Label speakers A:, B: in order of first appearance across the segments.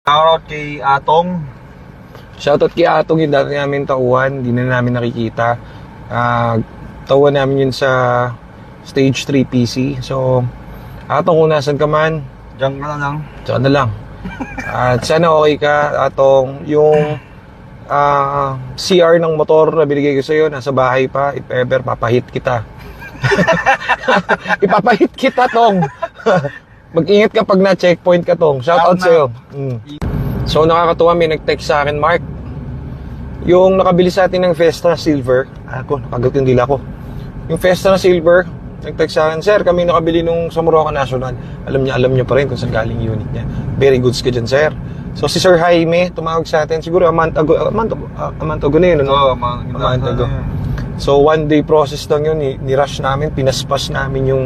A: Shoutout kay Atong.
B: Shoutout kay Atong, yung dati namin tauhan, hindi na namin nakikita. Tauhan namin yun sa Stage 3 PC. So, Atong, kung nasan ka man,
A: Diyan ka na lang.
B: diyan na lang. At sana okay ka, Atong. Yung CR ng motor na binigay ko sa'yo, nasa bahay pa. If ever, papahit kita. Ipapahit kita, Tong. Mag-ingat ka pag na-checkpoint ka, Tong. Shoutout sa'yo. So, nakakatuwa, may nag-text sa akin, Mark. Yung nakabili sa atin ng Vestra Silver. Ako, nakagat yung dila ko. Yung Vestra Silver, nag-text sa akin, Sir, kami nakabili nung sa Morocco National. Alam niya pa rin kung saan galing unit niya. Very goods ka dyan, Sir. So, si Sir Jaime, tumawag sa atin. Siguro, a month ago na yun, ano?
A: Oo,
B: A month ago. So, one day process lang yun. Ni-rush namin, pinaspas namin yung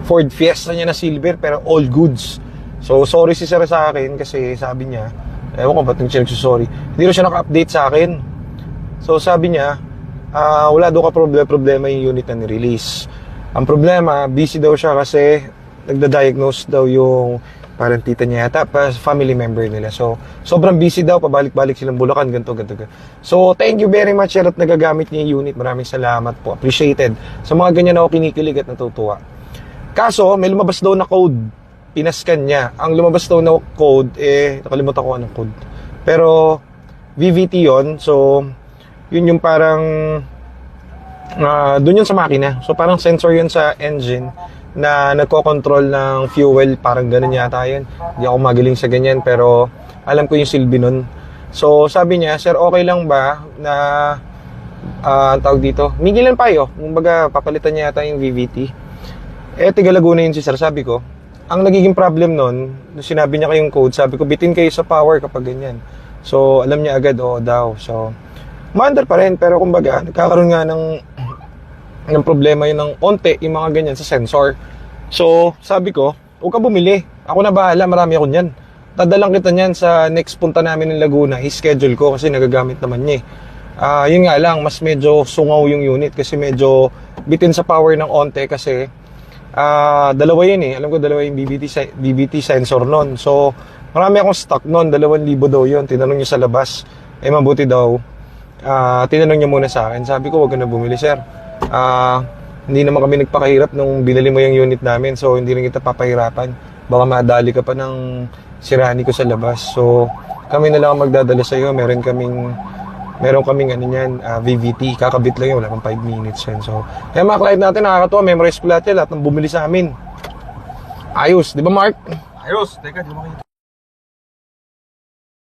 B: Ford Fiesta niya na silver, pero all goods. So, sorry si Sir sa akin kasi sabi niya, ewan ko ba't yung sorry. Hindi rin siya naka-update sa akin. So, sabi niya, wala daw ka problema yung unit na ni-release. Ang problema, busy daw siya kasi nagda-diagnose daw yung parang tita niya yata, family member nila. So, sobrang busy daw, pabalik-balik silang Bulacan, ganito. So, thank you very much, sir, at nagagamit niya yung unit. Maraming salamat po. Appreciated. Sa mga ganyan ako kinikilig at natutuwa. Kaso, may lumabas daw na code. Pinascan niya. Ang lumabas daw na code, nakalimutan ko anong code. Pero, VVT yon. So, yun yung parang, dun yun sa makina. So, parang sensor yun sa engine na nagko-control ng fuel, parang ganun yata yun. Hindi ako magaling sa ganyan, pero alam ko yung silbi nun. So, sabi niya, Sir, okay lang ba na, tawag dito, migilan pa yun. Kumbaga, papalitan niya yata yung VVT. Tiga Laguna yun si Sir, sabi ko. Ang nagiging problem nun, nung sinabi niya kayong code, sabi ko, bitin kayo sa power kapag ganyan. So, alam niya agad, oo daw. So, maandar pa rin, pero kumbaga, nagkakaroon nga ng problema yun ng onte, yung mga ganyan sa sensor. So, sabi ko, huwag ka bumili. Ako na bahala, marami ako niyan. Dadalang kita niyan sa next punta namin ng Laguna. I-schedule ko kasi nagagamit naman niya. Yun nga lang, mas medyo sungaw yung unit kasi medyo bitin sa power ng onte kasi dalawa yun eh. Alam ko dalawa yung BBT sensor nun. So, marami akong stock nun. 2,000 daw yun. Tinanong niya sa labas. Mabuti daw. Tinanong niya muna sa akin. Sabi ko, huwag ka na bumili, sir. Hindi naman kami nagpakahirap nung binili mo yung unit namin, so hindi rin kita papahirapan. Baka madali ka pa ng sirani ko sa labas. So kami na lang magdadala sa iyo. Meron kaming ano niyan, VVT, kakabit lang yun, wala pang 5 minutes yan. So kaya mga client natin, nakakatuwa, memorize ko lahat ng bumili sa amin. Ayos, di ba, Mark?
A: Ayos, teka, di mo makita.